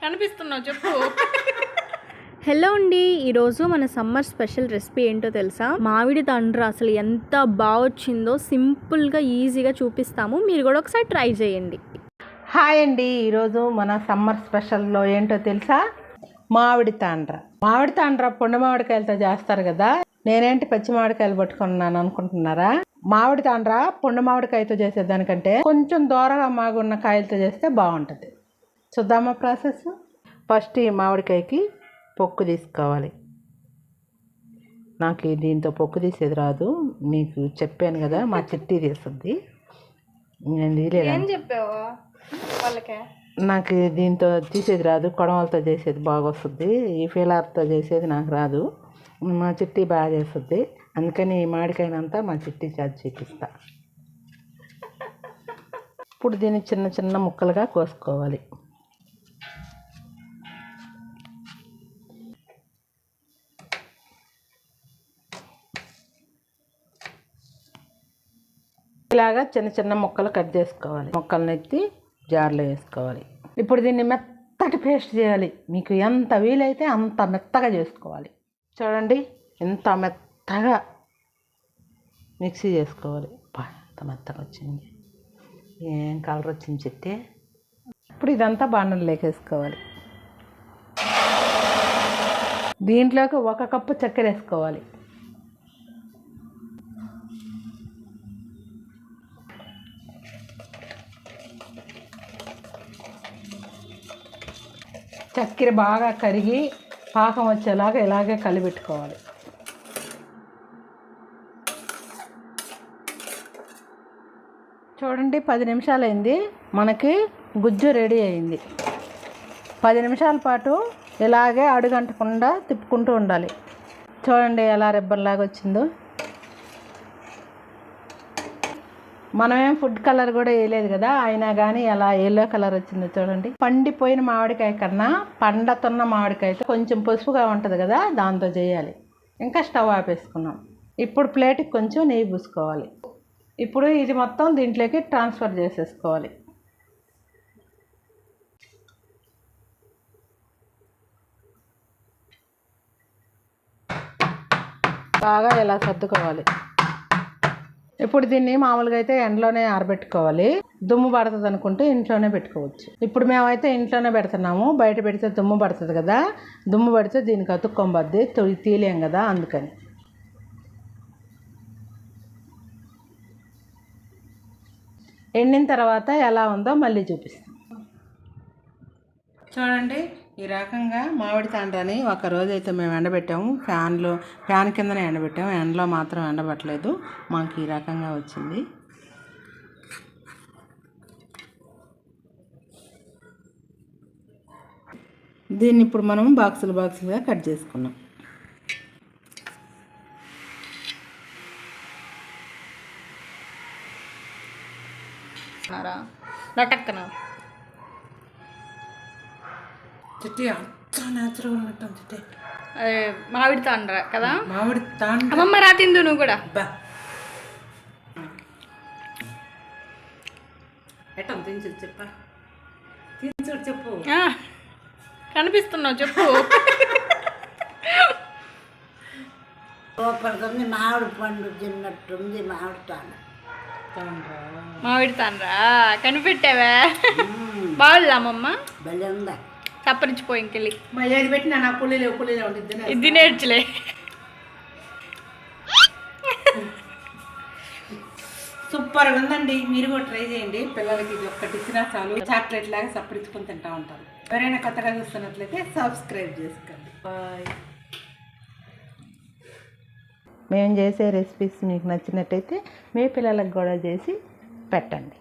కనిపిస్తున్నావు చెప్పు. హలో అండి, ఈరోజు మన సమ్మర్ స్పెషల్ రెసిపీ ఏంటో తెలుసా? మామిడి తాండ్ర అసలు ఎంత బాగా వచ్చిందో సింపుల్గా ఈజీగా చూపిస్తాము. మీరు కూడా ఒకసారి ట్రై చేయండి. హాయ్ అండి, ఈరోజు మన సమ్మర్ స్పెషల్లో ఏంటో తెలుసా? మామిడి తాండ్ర. మామిడి తాండ్ర పొండ మామిడికాయలతో చేస్తారు కదా. నేనేంటి పచ్చి మామిడికాయలు పట్టుకున్నాను అనుకుంటున్నారా? మామిడి తాండ్ర పొండ మామిడికాయతో చేసేదానికంటే కొంచెం దూరగా మాగున్న కాయలతో చేస్తే బాగుంటుంది. చూద్దామా ప్రాసెస్? ఫస్ట్ ఈ మామిడికాయకి పొక్కు తీసుకోవాలి. నాకు దీంతో పొక్కు తీసేది రాదు, మీకు చెప్పాను కదా మా చిట్టి తీస్తుంది. నేను తీయలేదు. చెప్పావా వాళ్ళకే? నాకు దీంతో తీసేది రాదు, కొడవలతో చేసేది బాగా వస్తుంది. ఈ ఫీలర్తో చేసేది నాకు రాదు, మా చిట్టి బాగా చేస్తుంది. అందుకని ఈ మామిడికాయనంతా మా చిట్టి చేసి చూపిస్తా. ఇప్పుడు దీన్ని చిన్న చిన్న ముక్కలుగా కోసుకోవాలి. ఇలాగా చిన్న చిన్న ముక్కలు కట్ చేసుకోవాలి. ముక్కలను ఎత్తి జార్లో వేసుకోవాలి. ఇప్పుడు దీన్ని మెత్తటి పేస్ట్ చేయాలి. మీకు ఎంత వీలైతే అంత మెత్తగా చేసుకోవాలి. చూడండి, ఎంత మెత్తగా మిక్సీ చేసుకోవాలి. ఎంత మెత్తగా వచ్చింది, ఏం కలర్ వచ్చింది చెట్టే. ఇప్పుడు ఇదంతా బాండీలోకి వేసుకోవాలి. దీంట్లోకి 1 కప్పు చక్కెర వేసుకోవాలి. చక్కెర బాగా కరిగి పాకం వచ్చేలాగా ఇలాగే కలిపెట్టుకోవాలి. చూడండి, 10 నిమిషాలు అయింది, మనకి గుజ్జు రెడీ అయింది. 10 నిమిషాల పాటు ఇలాగే అడుగంటకుండా తిప్పుకుంటూ ఉండాలి. చూడండి ఎలా రిబ్బన్లాగా వచ్చిందో. మనమేం ఫుడ్ కలర్ కూడా వేయలేదు కదా, అయినా కానీ ఎలా ఎల్లో కలర్ వచ్చిందో చూడండి. పండిపోయిన మామిడికాయ కన్నా పండుతున్న మామిడికాయ కొంచెం పసుపుగా ఉంటుంది కదా, దాంతో చేయాలి. ఇంకా స్టవ్ ఆపేసుకున్నాం. ఇప్పుడు ప్లేట్కి కొంచెం నెయ్యి పూసుకోవాలి. ఇప్పుడు ఇది మొత్తం దీంట్లోకి ట్రాన్స్ఫర్ చేసేసుకోవాలి. బాగా ఇలా సర్దుకోవాలి. ఇప్పుడు దీన్ని మామూలుగా అయితే ఎండలోనే ఆరబెట్టుకోవాలి. దుమ్ము పడుతుంది అనుకుంటే ఇంట్లోనే పెట్టుకోవచ్చు. ఇప్పుడు ఇంట్లోనే పెడుతున్నాము, బయట పెడితే దుమ్ము పడుతుంది కదా. దుమ్ము పడితే దీనికి అతుక్కొంబద్ది, తీలేం కదా, అందుకని. ఎండిన తర్వాత ఎలా ఉందో మళ్ళీ చూపిస్తాం. చూడండి, ఈ రకంగా మామిడి తాండ్రని ఒక రోజైతే మేము ఎండబెట్టాము. ఫ్యాన్ కిందనే ఎండబెట్టాము, ఎండలో మాత్రం ఎండబెట్టలేదు. మాకు ఈ రకంగా వచ్చింది. దీన్ని ఇప్పుడు మనం బాక్సులుగా కట్ చేసుకున్నాం. లటక్కన చిట్టి అంతా న్యాచురల్ ఉన్నట్టు చిట్టి. మామిడి తాండ్ర కదా, మామిడి తాండ్ర. అమ్మమ్మ రా తిందు నువ్వు కూడా. ఎట్టం తినచ్చు చెప్పా, తినచుడు చెప్పు. కనిపిస్తున్నావు చెప్పు. సూపర్గా మామిడి పండు తిన్నట్టుంది మామిడి తాండ్ర. మామిడి తాండ్ర కనిపెట్టావా? బాగుంది అమ్మమ్మ, భలే ఉందా? చప్పరించిపోయి ఇంకెళ్ళి ఏది పెట్టినా నా పుల్లిలే ఉంటుంది. ఇది నేర్చులే. సూపర్గా ఉందండి, మీరు కూడా ట్రై చేయండి. పిల్లలకి ఇది ఒక్కటి ఇచ్చినా చాలు, చాక్లెట్ లాగా సప్పరించుకొని తింటూ ఉంటారు. ఎవరైనా కొత్తగా చూస్తున్నట్లయితే సబ్స్క్రైబ్ చేసుకోండి. బాయ్. మేము చేసే రెసిపీస్ మీకు నచ్చినట్టయితే మీ పిల్లలకు కూడా చేసి పెట్టండి.